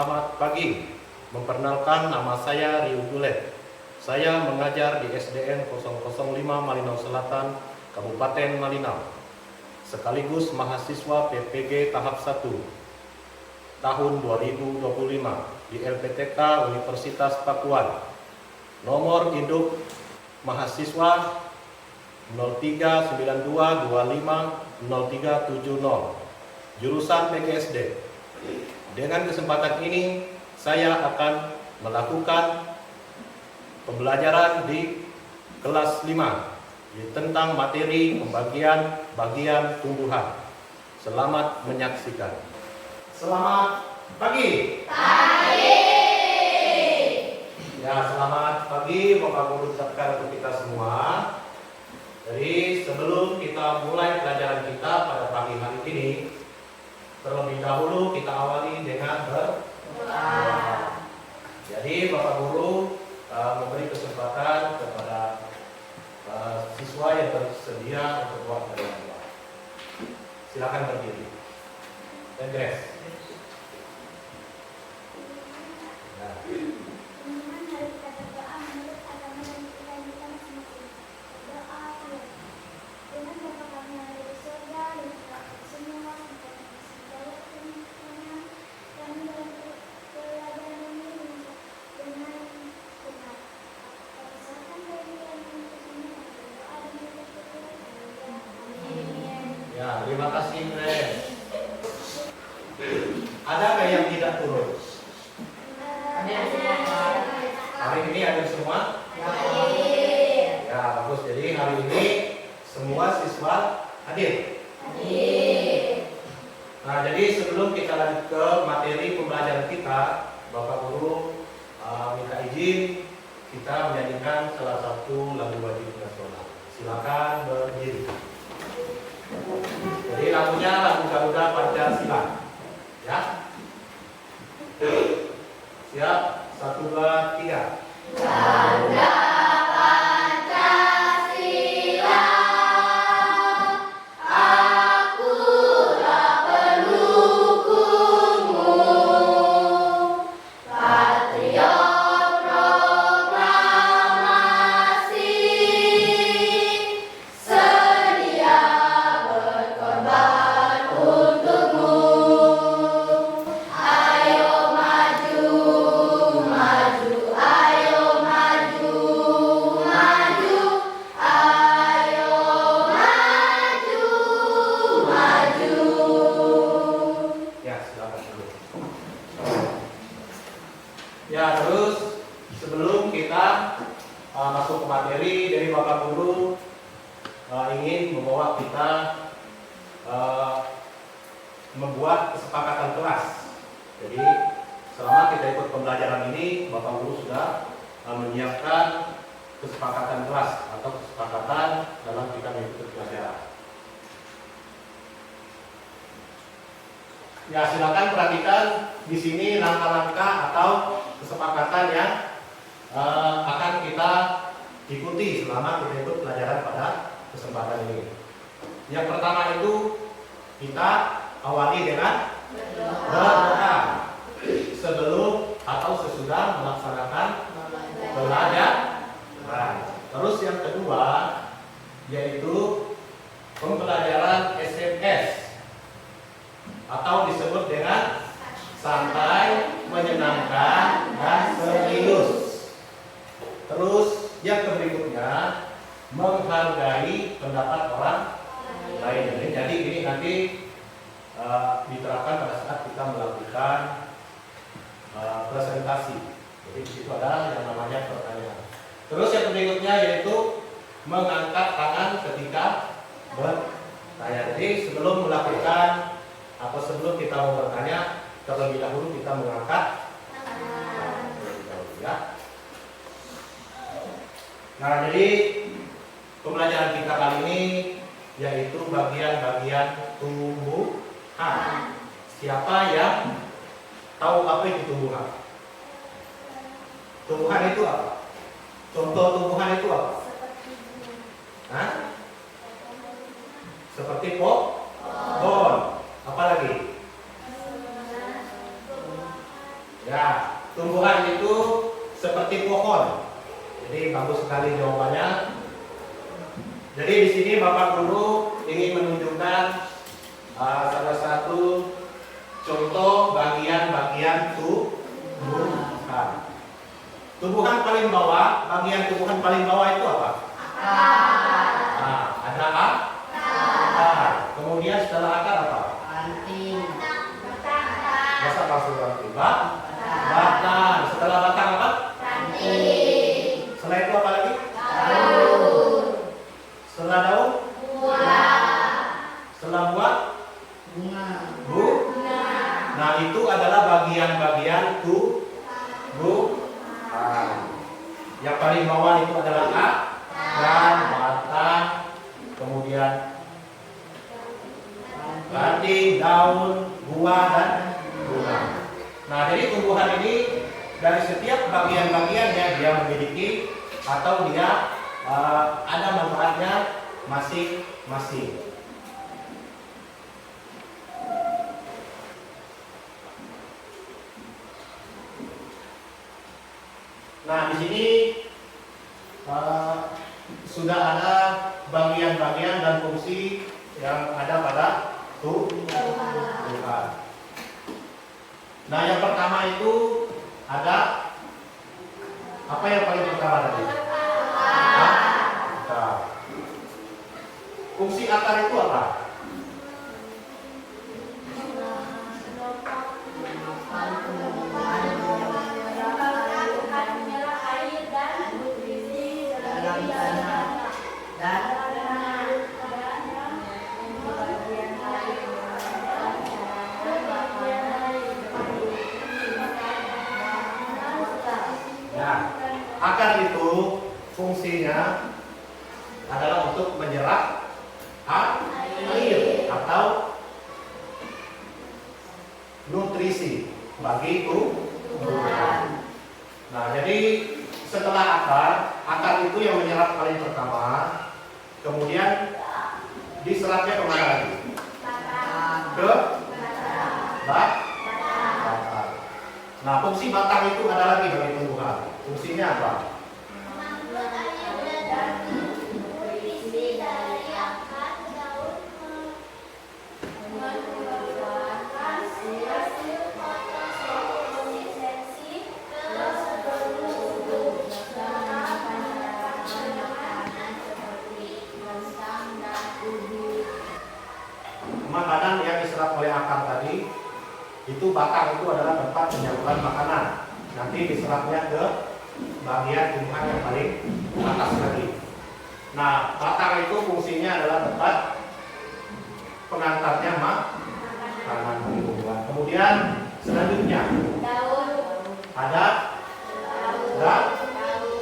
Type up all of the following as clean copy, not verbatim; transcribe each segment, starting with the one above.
selamat pagi. Memperkenalkan, nama saya Riu Gulet. Saya mengajar di SDN 005 Malinau Selatan, Kabupaten Malinau. Sekaligus mahasiswa PPG tahap 1 tahun 2025 di LPTK Universitas Pakuan. Nomor induk mahasiswa 0392250370, jurusan PGSD. Dengan kesempatan ini saya akan melakukan pembelajaran di kelas 5 tentang materi pembagian bagian tumbuhan. Selamat menyaksikan. Selamat pagi. Ya, selamat pagi Bapak Guru ucapkan untuk kita semua. Jadi sebelum kita mulai pelajaran kita pada pagi hari ini, terlebih dahulu kita awali dengan berdoa. Jadi Bapak Guru memberi kesempatan kepada siswa yang bersedia untuk buat doa. Silakan berdiri. Dan Grace. Nah. Ya, terima kasih Grace. Adakah yang tidak turun? Hari ini ada semua? Ya, bagus. Jadi hari ini semua siswa hadir. Nah, jadi sebelum kita lanjut ke materi pembelajaran kita, Bapak Guru minta izin kita menyanyikan salah satu lagu wajib nasional. Silakan berdiri. Jadi lagunya lagu Garuda Pancasila. Ya. Siap? 1, 2, 3. Garuda Pancasila, akulah pendukungmu, patriot proklamasi, sedia berkorban untukmu. Ayo maju, maju, ayo maju, maju, ayo maju, maju. Ya, silakan dulu. Ya, terus sebelum kita masuk ke materi, dari Bapak Guru ingin membawa kita membuat kesepakatan kelas. Jadi selama kita ikut pembelajaran ini, Bapak Guru sudah menyiapkan kesepakatan kelas atau kesepakatan dalam kita mengikuti pelajaran. Ya, silakan perhatikan di sini langkah-langkah atau kesepakatan yang akan kita ikuti selama kita ikut pelajaran pada kesempatan ini. Yang pertama itu kita awali dengan berdoa sebelum atau sesudah melaksanakan pelajaran. Terus yang kedua yaitu pembelajaran SMS atau disebut dengan santai, menyenangkan, dan serius. Terus yang berikutnya menghargai pendapat orang lain. Jadi ini nanti diterapkan pada saat kita melakukan presentasi. Jadi di situ ada yang namanya pertanyaan. Terus yang berikutnya yaitu mengangkat tangan ketika bertanya. Jadi sebelum melakukan atau sebelum kita mau bertanya, terlebih dahulu kita mengangkat tangan. Ya. Nah, jadi pembelajaran kita kali ini yaitu bagian-bagian tumbuhan. Siapa yang tahu apa itu tumbuhan? Tumbuhan itu apa? Contoh tumbuhan itu apa? Hah? Seperti pohon. Apa lagi? tumbuhan itu seperti pohon. Jadi bagus sekali jawabannya. Jadi di sini Bapak Guru ingin menunjukkan salah satu contoh bagian-bagian tumbuhan. Tumbuhan paling bawah, bagian tumbuhan paling bawah itu apa? Nah, ada akar. Kemudian setelah akar apa? Masa langsung ranting? Batang. Setelah batang apa? Setelah itu apa lagi? Setelah daun? Setelah buah? Nah, itu adalah bagian-bagian tumbuhan. Yang paling bawah itu adalah akar, batang, kemudian ranting, daun, buah, dan bunga. Nah, jadi tumbuhan ini dari setiap bagian-bagiannya dia memiliki atau dia ada manfaatnya masing-masing. Nah, di sini sudah ada bagian-bagian dan fungsi yang ada pada tumbuhan. Nah, yang pertama itu ada apa yang paling pertama tadi? Akar. Fungsi akar itu apa? Akar itu fungsinya adalah untuk menyerap air atau nutrisi bagi tumbuhan. Nah, jadi setelah akar itu yang menyerap paling pertama, kemudian diserapnya kemana lagi? Ke batang. Nah, fungsi batang itu ada lagi bagi tumbuhan. Fungsinya apa? Makanan yang diserap oleh akar tadi, itu batang itu adalah tempat penyaluran makanan. Nanti diserapnya ke bagian tumbuhan yang paling atas lagi. Nah, batang itu fungsinya adalah tempat pengantarnya makanan bagi tumbuhan. Kemudian selanjutnya ada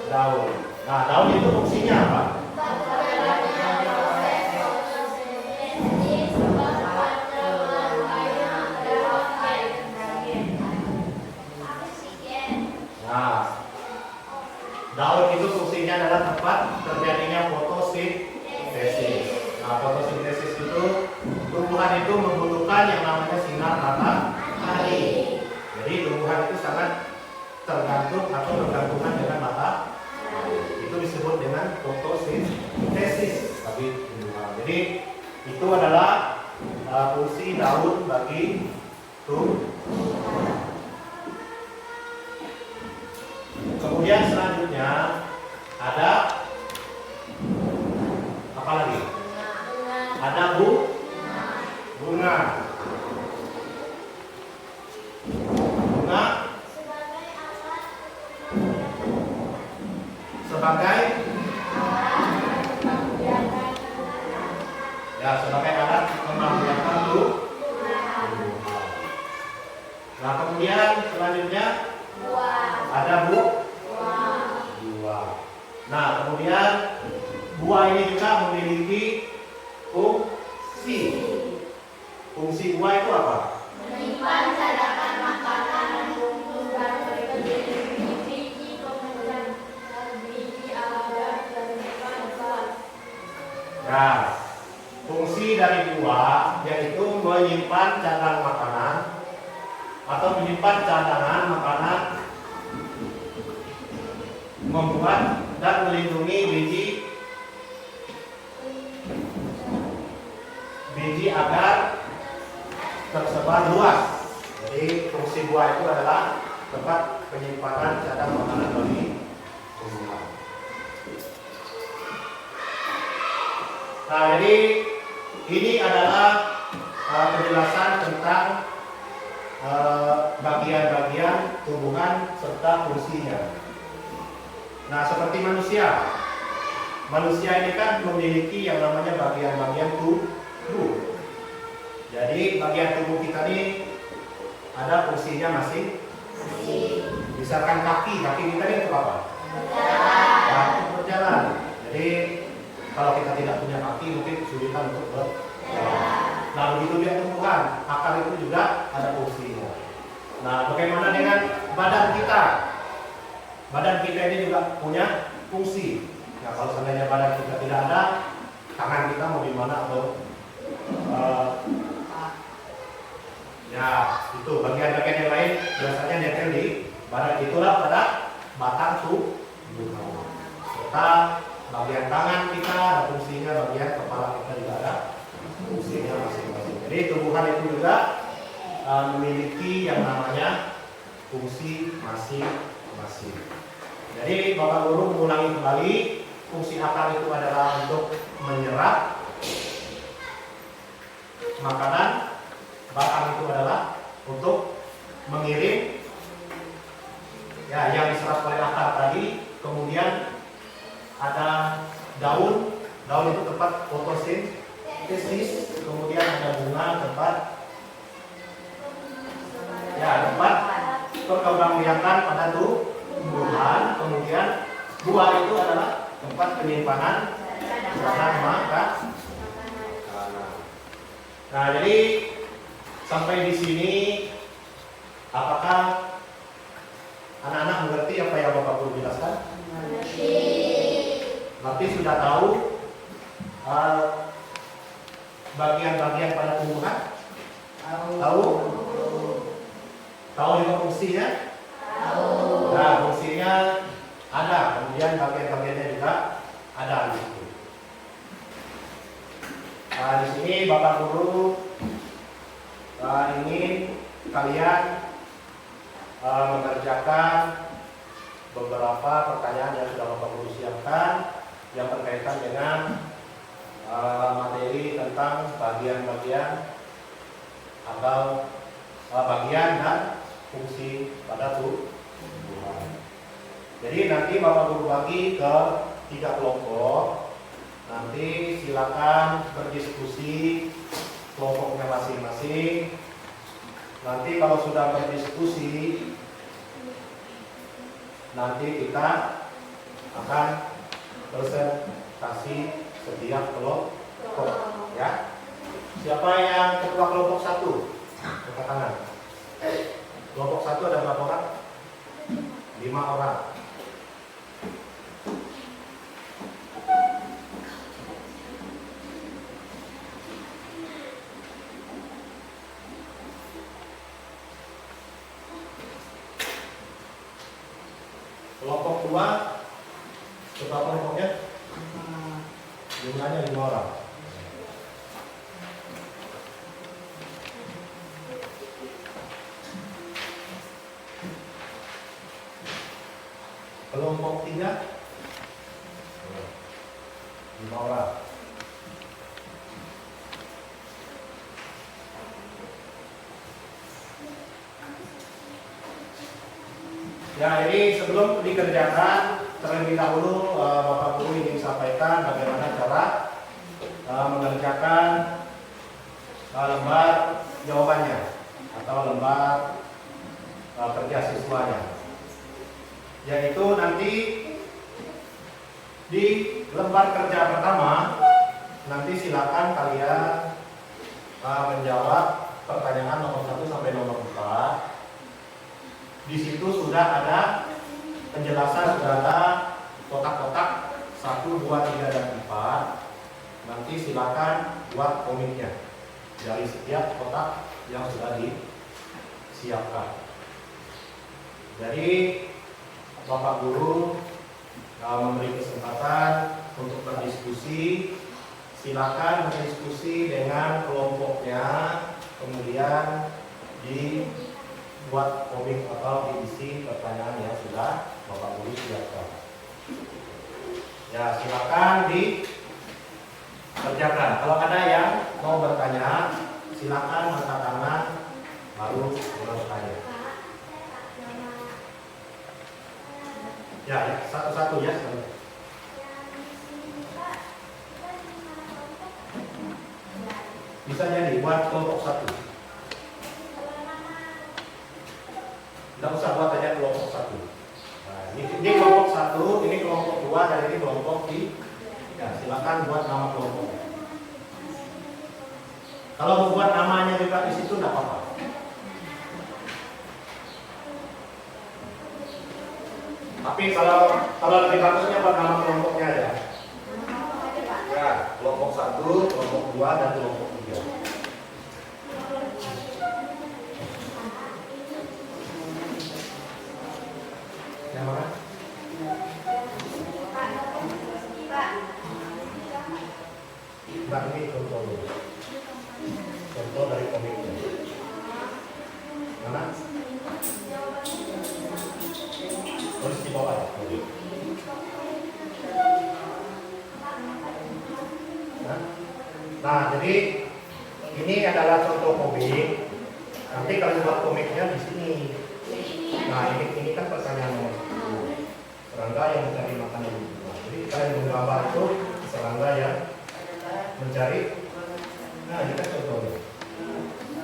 daun. Nah, daun itu fungsinya apa? Nah, daun itu fungsinya adalah tempat terjadinya fotosintesis. Nah, fotosintesis itu tumbuhan itu membutuhkan yang namanya sinar matahari. Jadi tumbuhan itu sangat tergantung atau bergantungan dengan matahari. Itu disebut dengan fotosintesis bagi tumbuhan. Jadi itu adalah fungsi daun bagi tumbuhan. Kemudian selanjutnya ada apa lagi? Ada bunga. Sebagai sebagai alat membiarkan tumbuhan. Nah, kemudian selanjutnya ada buah. Nah, kemudian buah ini juga memiliki fungsi. Fungsi buah itu apa? Menyimpan cadangan makanan untuk biji, kemudian biji agar tersimpan kuat. Nah, fungsi dari buah yaitu menyimpan cadangan makanan atau menyimpan cadangan makanan membuat dan melindungi biji agar tersebar luas. Jadi fungsi buah itu adalah tempat penyimpanan cadangan makanan bagi tumbuhan. Nah, jadi ini adalah penjelasan tentang bagian-bagian tumbuhan serta fungsinya. Nah, seperti manusia ini kan memiliki yang namanya bagian-bagian tubuh. Jadi bagian tubuh kita ini ada fungsinya masing. Misalkan kaki kita ini untuk apa? Berjalan. Jadi kalau kita tidak punya kaki mungkin kesulitan untuk berjalan. Nah, begitu dia tumbuhan, akar itu juga ada fungsinya. Nah, bagaimana dengan badan kita? Badan kita ini juga punya fungsi. Nah, kalau seandainya badan kita tidak ada, tangan kita mau di mana atau ya itu bagian-bagian yang lain biasanya nempel di badan, itulah pada batang tubuh. Serta bagian tangan kita ada fungsinya, bagian kepala kita juga ada fungsinya masing-masing. Jadi tumbuhan itu juga memiliki yang namanya fungsi masing-masing. Jadi Bapak Guru mengulangi kembali, fungsi akar itu adalah untuk menyerap makanan, batang itu adalah untuk mengirim ya yang diserap oleh akar tadi. Kemudian ada daun itu tempat fotosintesis, kemudian ada bunga tempat perkembangbiakan pada tumbuhan, kemudian buah itu adalah tempat penyimpanan cadangan makanan. Nah, jadi sampai di sini apakah anak-anak mengerti apa yang Bapak Guru jelaskan? Berarti sudah tahu bagian-bagian pada tumbuhan? Tahu juga fungsinya? Nah, fungsinya ada, kemudian bagian-bagiannya juga ada di situ. Nah, di sini Bapak Guru ingin kalian mengerjakan beberapa pertanyaan yang sudah Bapak Guru siapkan yang berkaitan dengan materi tentang bagian-bagian atau bagian dan fungsi pada tumbuhan. Jadi nanti Bapak Guru bagi ke 3 kelompok. Nanti silakan berdiskusi kelompoknya masing-masing. Nanti kalau sudah berdiskusi, nanti kita akan presentasi setiap kelompok, ya. Siapa yang ketua kelompok 1? Angkat tangan. Kelompok 1 ada berapa orang? 5 orang. Kelompok 2 berapa kelompoknya? Jumlahnya 5 orang. Kelompok 3 5 orang. Ya, ini sebelum dikerjakan terlebih dahulu Bapak Guru ingin sampaikan bagaimana cara mengerjakan lembar jawabannya atau lembar kerja siswanya. Yaitu nanti di lembar kerja pertama nanti silakan kalian menjawab pertanyaan nomor 1 sampai nomor 4. Di situ sudah ada penjelasan, sudah ada kotak-kotak 1, 2, 3, dan 4. Nanti silakan buat komiknya dari setiap kotak yang sudah disiapkan. Jadi Bapak Guru memberi kesempatan untuk berdiskusi. Silakan berdiskusi dengan kelompoknya, kemudian dibuat komik atau diisi pertanyaan yang sudah Bapak Guru siapkan. Ya, silakan dikerjakan. Kalau ada yang mau bertanya, silakan angkat tangan baru bertanya. Ya, satu-satu ya. Bisa jadi buat kelompok satu. Tidak usah buat aja kelompok satu. Nah, ini kelompok satu, ini kelompok dua, dan ini kelompok tiga. Ya, silakan buat nama kelompok. Kalau mau buat namanya juga di situ tidak apa-apa. Tapi kalau lebih bagusnya buat nama kelompoknya aja. Ya, kelompok satu, kelompok dua, dan kelompok tiga. Yang mana? Nah, ini contoh dulu. Contoh dari komiknya. Mana? Terus di bawah ya. Nah, jadi ini adalah contoh komik. Nanti kalau buat komiknya di sini. Nah, ini kan pertanyaan nomor 1. Serangga yang mencari makanan. Jadi kalian menggambar itu serangga yang mencari. Nah, ini kan contohnya.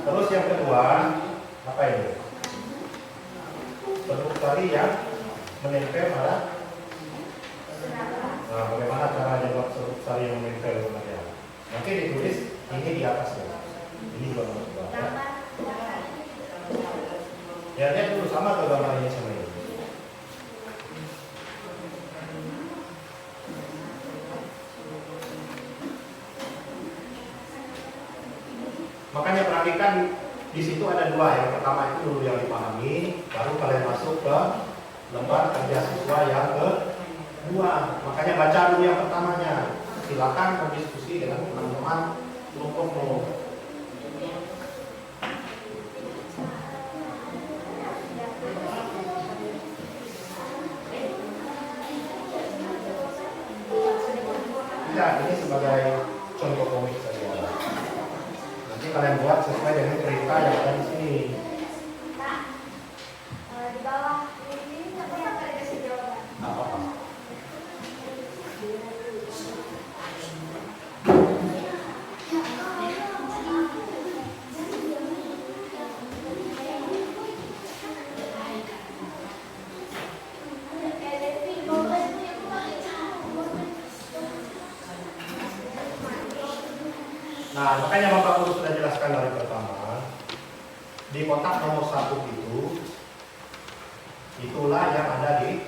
Terus yang kedua, apa ini? Bentuk tali yang menempel pada. Nah, bagaimana caranya buat bentuk tali yang menempel pada? Nanti ditulis ini di atasnya. Ini juga nomor 2. Ya, lihat dulu sama ke gambar ini sama ini. Makanya perhatikan di situ ada 2. Yang pertama itu dulu yang dipahami, baru kalian masuk ke lembar kerja siswa yang kedua. Makanya baca dulu yang pertamanya. Silakan berdiskusi dengan teman-teman kelompokmu. Ya, ini sebagai contoh komik saja. Nanti kalian buat sesuai dengan cerita yang ada di sini. Di bawah ini apa yang kalian kasih jawaban? Apa? Nah, makanya Bapak Guru sudah jelaskan dari pertama. Di kotak nomor 1 itu, itulah yang ada di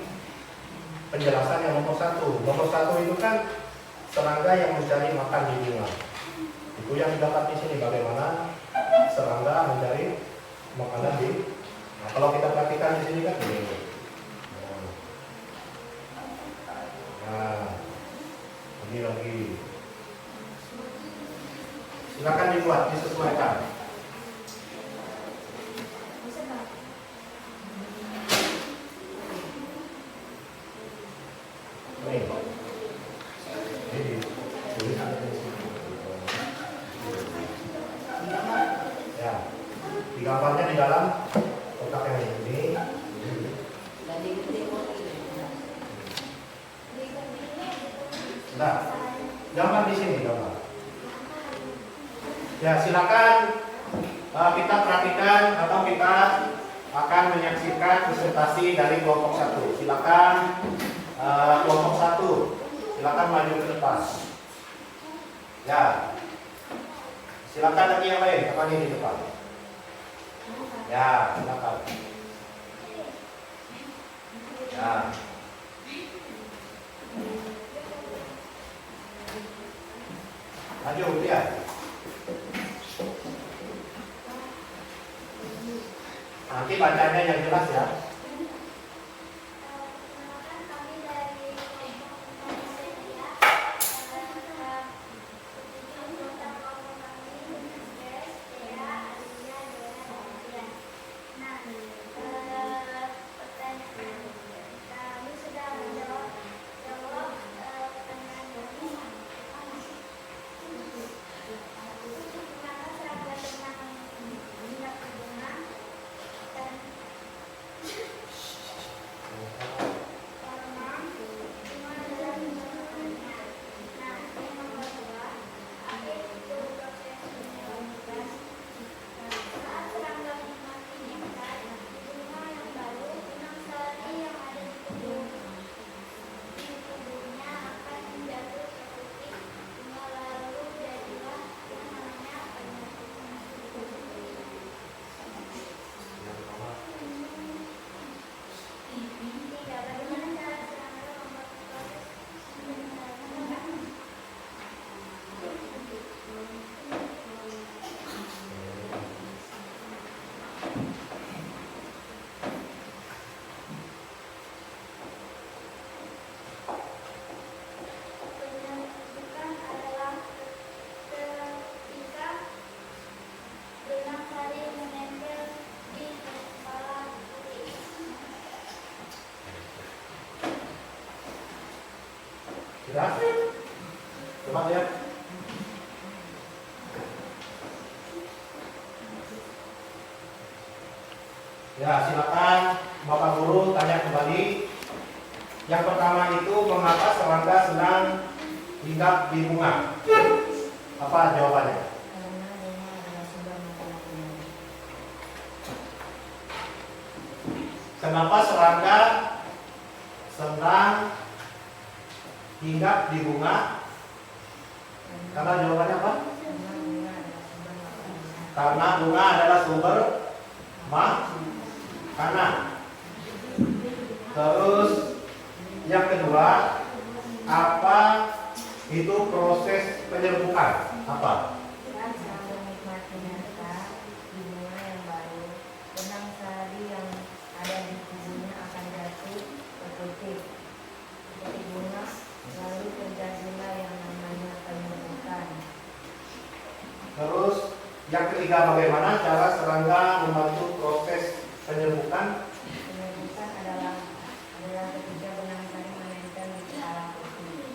penjelasan yang nomor 1. Nomor 1 itu kan serangga yang mencari makan di bunga. Itu yang didapat di sini, bagaimana serangga mencari makanan di. Nah, kalau kita perhatikan di sini kan ini. Nah, ini lagi. Silakan dibuat, disesuaikan. Nih, ini tulis ada di sini. Ya, digambarnya di dalam kotak yang ini. Nah, gambar di sini gambar. Ya, silakan kita perhatikan atau kita akan menyaksikan presentasi dari kelompok 1. Silakan kelompok 1, silakan maju ke depan. Ya, silakan lagi yang lain, temani di depan. Ya, silakan. Ya. Maju, lihat. Nanti bacanya yang jelas ya. Ya, silakan Bapak Guru tanya kembali. Yang pertama itu, mengapa serangga senang hinggap di bunga? Apa jawabannya? Karena bunga adalah sumber makanan umum. Kenapa serangga senang hinggap di bunga? Karena jawabannya apa? Karena bunga adalah sumber makanan. Terus yang kedua, apa itu proses penyerbukan? Apa? Rasa menikmati nyata di bunga yang baru, benang sari yang ada di tubuhnya akan jatuh ke kutip dari bunga, lalu terjadilah yang namanya penyerbukan. Terus yang ketiga, bagaimana cara serangga membantu proses penyerbukan? Penyerbukan adalah ketika benang sari menempel di kepala kutip.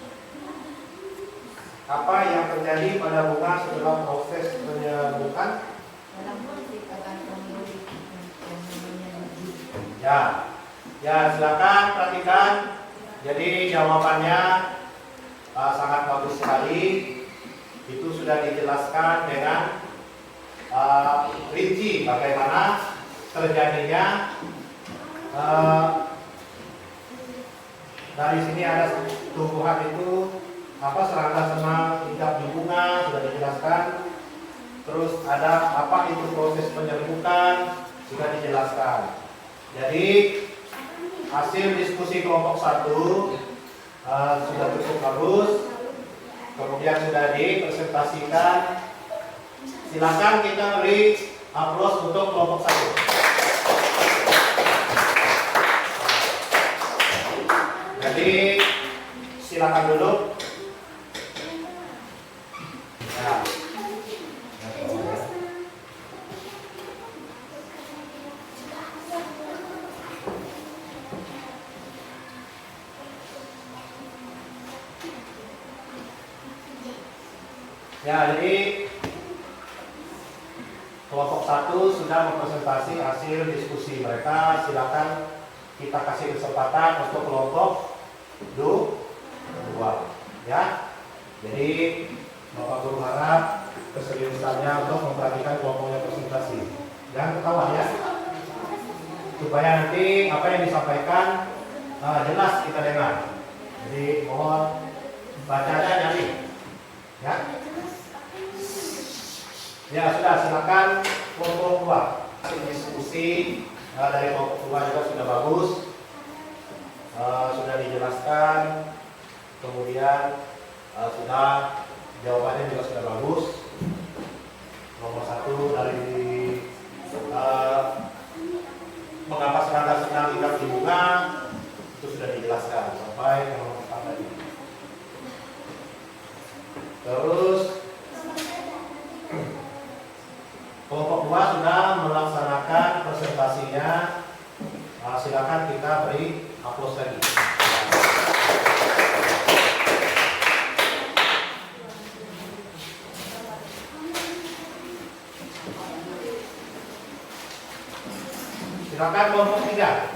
Apa yang terjadi pada bunga setelah proses penyerbukan? Dalam kutip akan tumbuh yang namanya biji. Ya, silakan perhatikan. Jadi jawabannya sangat bagus sekali. Itu sudah dijelaskan dengan rinci bagaimana terjadinya. Dari sini ada tumbuhan itu serangga senang hinggap di bunga, sudah dijelaskan. Terus ada apa itu proses penyerbukan, sudah dijelaskan. Jadi hasil diskusi kelompok 1 sudah cukup bagus. Kemudian sudah dipresentasikan. Silakan kita beri aplaus untuk kelompok 1. Jadi silakan duduk. Ya, jadi kelompok 1 sudah mempresentasi hasil diskusi mereka. Silakan kita kasih kesempatan untuk kelompok 2. Ya. Jadi Bapak Guru harap keseriusannya untuk memperhatikan kelompoknya presentasi. Jangan ketawa ya. Supaya nanti apa yang disampaikan jelas kita dengar. Jadi mohon bacanya nyanyi. Ya. Ya sudah, silakan kelompok 2. Hasil diskusi dari kelompok 2 juga sudah bagus, sudah dijelaskan, kemudian sudah jawabannya juga sudah bagus. Nomor 1 dari mengapa serangga senang hinggap di bunga itu sudah dijelaskan sampai ke nomor 4 tadi. Terus kelompok 2 sudah melaksanakan presentasinya. Silakan kita beri aplaus lagi. Silakan kelompok 3.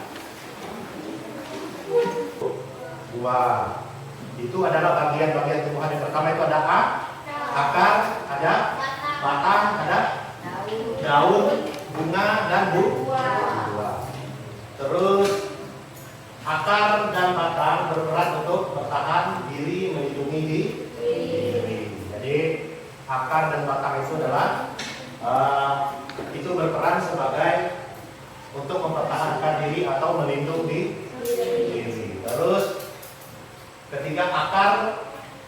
2. Itu adalah bagian-bagian tumbuhan. Yang pertama itu ada akar, ada batang, ada daun, bunga, dan buah. Terus akar dan batang berperan untuk bertahan diri, melindungi diri. Jadi akar dan batang itu adalah itu berperan sebagai untuk mempertahankan diri atau melindungi diri. Terus ketika akar,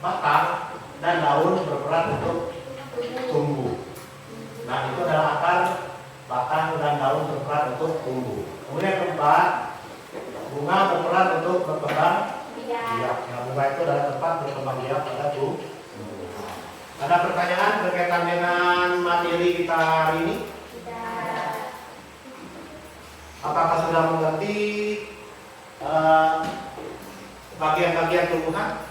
batang, dan daun berperan untuk tumbuh. Nah, itu adalah akar, batang, dan daun berperan untuk tumbuh. Kemudian keempat, bunga berperan untuk berkembang biak. Nah, bunga itu adalah tempat berkembang biak pada tumbuh. Ada pertanyaan berkaitan dengan materi kita hari ini? Apakah sudah mengerti bagian-bagian tumbuhan?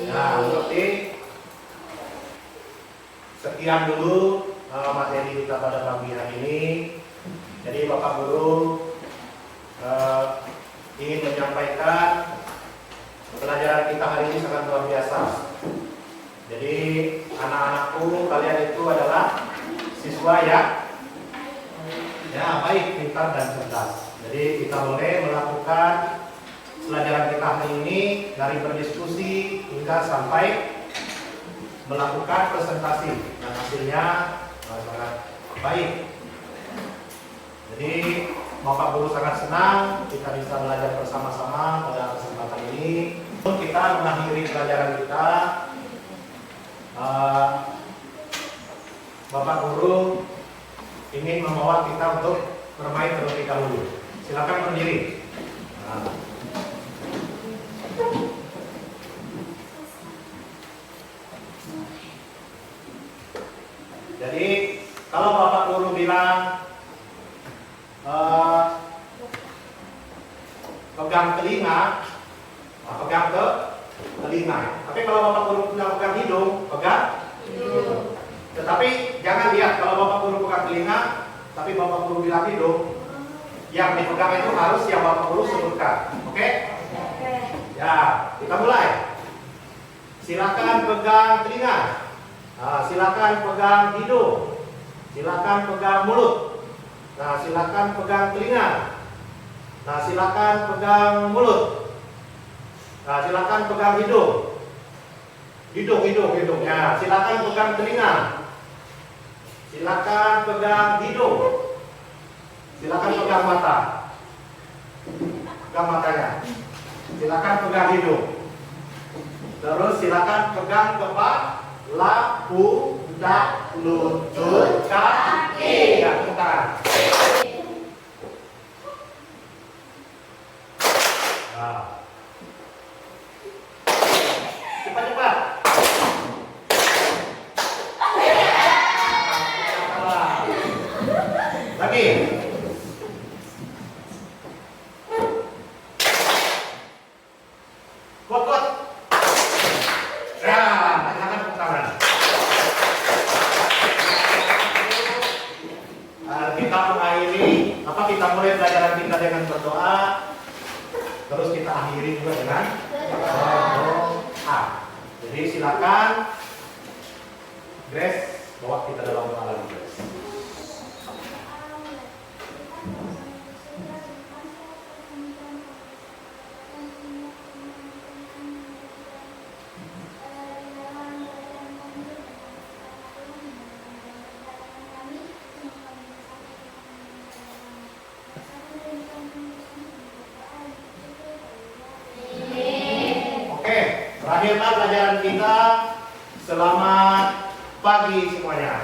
Nah, mengerti. Sekian dulu materi kita pada pagi hari ini. Jadi Bapak Guru ingin menyampaikan pelajaran kita hari ini sangat luar biasa. Jadi anak-anakku, kalian itu adalah siswa ya baik, pintar dan cerdas. Jadi kita boleh melakukan pelajaran kita hari ini dari berdiskusi hingga sampai melakukan presentasi dan hasilnya sangat baik. Jadi Bapak Guru sangat senang kita bisa belajar bersama-sama pada kesempatan ini. Untuk kita mengakhiri pelajaran kita, Bapak Guru ingin membawa kita untuk bermain terlebih dahulu. Silakan berdiri. Jadi kalau Bapak Guru bilang pegang telinga, pegang ke telinga. Tapi kalau Bapak Guru bilang pegang hidung, pegang hidung. Tetapi jangan lihat kalau Bapak Guru pegang telinga, tapi Bapak Guru bilang hidung, yang dipegang itu harus yang Bapak Guru sebutkan. Oke? Ya, kita mulai. Silakan pegang telinga. Silakan pegang hidung. Silakan pegang mulut. Silakan pegang telinga. Silakan pegang mulut. Silakan pegang hidung. Hidung. Ya, silakan pegang telinga. Silakan pegang hidung. Silakan pegang mata. Pegang matanya. Silakan pegang hidung. Terus silakan pegang kepala, pundak, lutut, kaki. Ya, tangan. Cepat. Lagi. Kuat. Ya, tangan ke tangan. Kita mengakhiri, kita mulai pelajaran kita dengan berdoa. Terus kita akhiri juga dengan berdoa. Jadi silakan Grace bawa kita dalam doa lagi, Grace. Terakhirlah pelajaran kita. Selamat pagi semuanya.